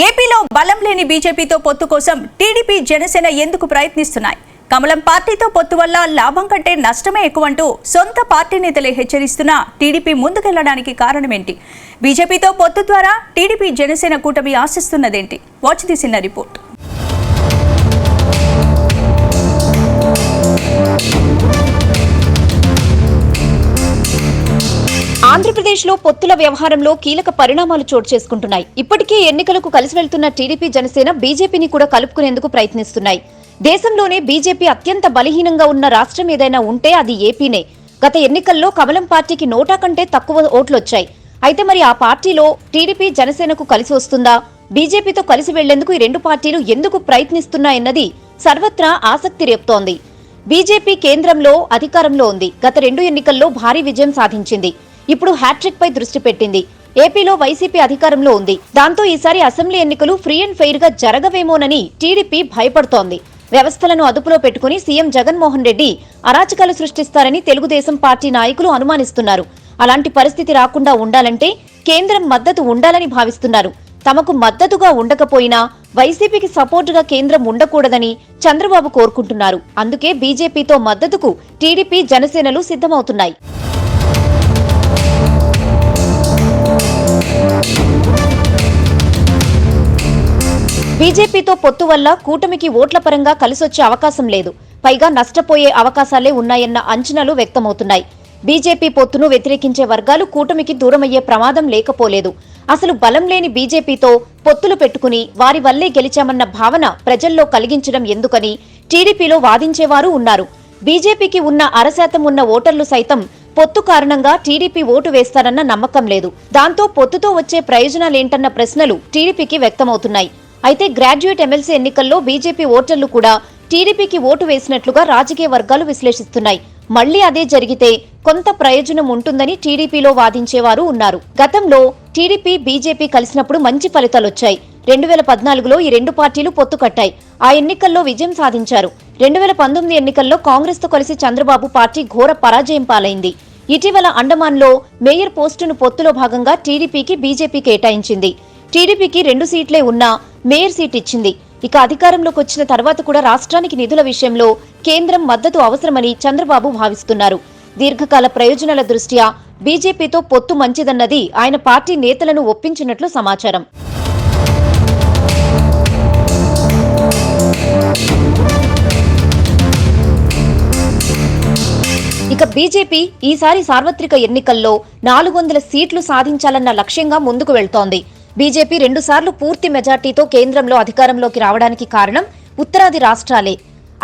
ఏపీలో బలం లేని బీజేపీతో పొత్తు కోసం టీడీపీ జనసేన ఎందుకు ప్రయత్నిస్తున్నాయి? కమలం పార్టీతో పొత్తు వల్ల లాభం కంటే నష్టమే ఎక్కువంటూ సొంత పార్టీ నేతలే హెచ్చరిస్తున్నా టీడీపీ ముందుకెళ్లడానికి కారణమేంటి? బీజేపీతో పొత్తు ద్వారా టీడీపీ జనసేన కూటమి ఆశిస్తున్నదేంటి? Watch this in report. ఆంధ్రప్రదేశ్లో పొత్తుల వ్యవహారంలో కీలక పరిణామాలు చోటు చేసుకుంటున్నాయి. ఇప్పటికే ఎన్నికలకు కలిసి వెళ్తున్న టీడీపీ జనసేన బీజేపీని కూడా కలుపుకునేందుకు ప్రయత్నిస్తున్నాయి. దేశంలోనే బీజేపీ అత్యంత బలహీనంగా ఉన్న రాష్ట్రం ఏదైనా ఉంటే అది ఏపీనే. గత ఎన్నికల్లో కమలం పార్టీకి నోటా కంటే తక్కువ ఓట్లొచ్చాయి. అయితే మరి ఆ పార్టీలో టీడీపీ జనసేనకు కలిసి వస్తుందా? బీజేపీతో కలిసి వెళ్లేందుకు ఈ రెండు పార్టీలు ఎందుకు ప్రయత్నిస్తున్నాయన్నది సర్వత్రా ఆసక్తి రేపుతోంది. బీజేపీ కేంద్రంలో అధికారంలో ఉంది. గత రెండు ఎన్నికల్లో భారీ విజయం సాధించింది. ఇప్పుడు హ్యాట్రిక్ పై దృష్టి పెట్టింది. ఏపీలో వైసీపీ అధికారంలో ఉంది. దాంతో ఈసారి అసెంబ్లీ ఎన్నికలు ఫ్రీ అండ్ ఫెయిర్ గా జరగవేమోనని టీడీపీ భయపడుతోంది. వ్యవస్థలను అదుపులో పెట్టుకుని సీఎం జగన్మోహన్ రెడ్డి అరాచకాలు సృష్టిస్తారని తెలుగుదేశం పార్టీ నాయకులు అనుమానిస్తున్నారు. అలాంటి పరిస్థితి రాకుండా ఉండాలంటే కేంద్రం మద్దతు ఉండాలని భావిస్తున్నారు. తమకు మద్దతుగా ఉండకపోయినా వైసీపీకి సపోర్టుగా కేంద్రం ఉండకూడదని చంద్రబాబు కోరుకుంటున్నారు. అందుకే బీజేపీతో మద్దతుకు టీడీపీ జనసేనలు సిద్ధమవుతున్నాయి. బీజేపీతో పొత్తు వల్ల కూటమికి ఓట్ల పరంగా కలిసొచ్చే అవకాశం లేదు. పైగా నష్టపోయే అవకాశాలే ఉన్నాయన్న అంచనాలు వ్యక్తమవుతున్నాయి. బీజేపీ పొత్తును వ్యతిరేకించే వర్గాలు కూటమికి దూరమయ్యే ప్రమాదం లేకపోలేదు. అసలు బలం లేని బీజేపీతో పొత్తులు పెట్టుకుని వారి వల్లే గెలిచామన్న భావన ప్రజల్లో కలిగించడం ఎందుకని టీడీపీలో వాదించేవారు ఉన్నారు. బీజేపీకి ఉన్న 1% ఉన్న ఓటర్లు సైతం పొత్తు కారణంగా టీడీపీ ఓటు వేస్తారన్న నమ్మకం లేదు. దాంతో పొత్తుతో వచ్చే ప్రయోజనాలేంటన్న ప్రశ్నలు టీడీపీకి వ్యక్తమవుతున్నాయి. అయితే గ్రాడ్యుయేట్ ఎమ్మెల్సీ ఎన్నికల్లో బీజేపీ ఓటర్లు కూడా టీడీపీకి ఓటు వేసినట్లుగా రాజకీయ వర్గాలు విశ్లేషిస్తున్నాయి. మళ్లీ అదే జరిగితే కొంత ప్రయోజనం ఉంటుందని టీడీపీలో వాదించేవారు ఉన్నారు. గతంలో టీడీపీ బీజేపీ కలిసినప్పుడు మంచి ఫలితాలొచ్చాయి. 2014లో ఈ రెండు పార్టీలు పొత్తు కట్టాయి. ఆ ఎన్నికల్లో విజయం సాధించారు. 2019 ఎన్నికల్లో కాంగ్రెస్ తో కలిసి చంద్రబాబు పార్టీ ఘోర పరాజయం పాలైంది. ఇటీవల అండమాన్లో మేయర్ పోస్టును పొత్తులో భాగంగా టీడీపీకి బీజేపీ కేటాయించింది. టీడీపీకి 2 సీట్లే ఉన్నా మేయర్ సీట్ ఇచ్చింది. ఇక అధికారంలోకి వచ్చిన తర్వాత కూడా రాష్ట్రానికి నిధుల విషయంలో కేంద్రం మద్దతు అవసరమని చంద్రబాబు భావిస్తున్నారు. దీర్ఘకాల ప్రయోజనాల దృష్ట్యా బీజేపీతో పొత్తు మంచిదన్నది ఆయన పార్టీ నేతలను ఒప్పించినట్లు సమాచారం. ఇక బీజేపీ ఈసారి సార్వత్రిక ఎన్నికల్లో 400 సీట్లు సాధించాలన్న లక్ష్యంగా ముందుకు వెళ్తోంది. బీజేపీ 2 సార్లు పూర్తి మెజార్టీతో కేంద్రంలో అధికారంలోకి రావడానికి కారణం ఉత్తరాది రాష్ట్రాలే.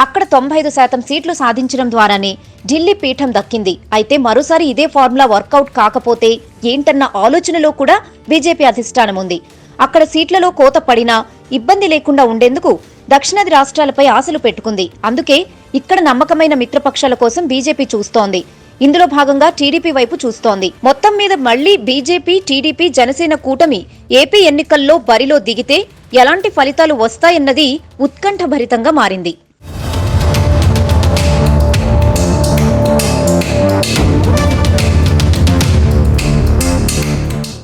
అక్కడ 95% సీట్లు సాధించడం ద్వారానే ఢిల్లీ పీఠం దక్కింది. అయితే మరోసారి ఇదే ఫార్ములా వర్కౌట్ కాకపోతే ఏంటన్న ఆలోచనలో కూడా బీజేపీ అధిష్టానం ఉంది. అక్కడ సీట్లలో కోత పడినా ఇబ్బంది లేకుండా ఉండేందుకు దక్షిణాది రాష్ట్రాలపై ఆశలు పెట్టుకుంది. అందుకే ఇక్కడ నమ్మకమైన మిత్రపక్షాల కోసం బీజేపీ చూస్తోంది. ఇందులో భాగంగా టీడీపీ వైపు చూస్తోంది. మొత్తం మీద మళ్లీ బీజేపీ, టీడీపీ, జనసేన కూటమి ఏపీ ఎన్నికల్లో బరిలో దిగితే ఎలాంటి ఫలితాలు వస్తాయన్నది ఉత్కంఠభరితంగా మారింది.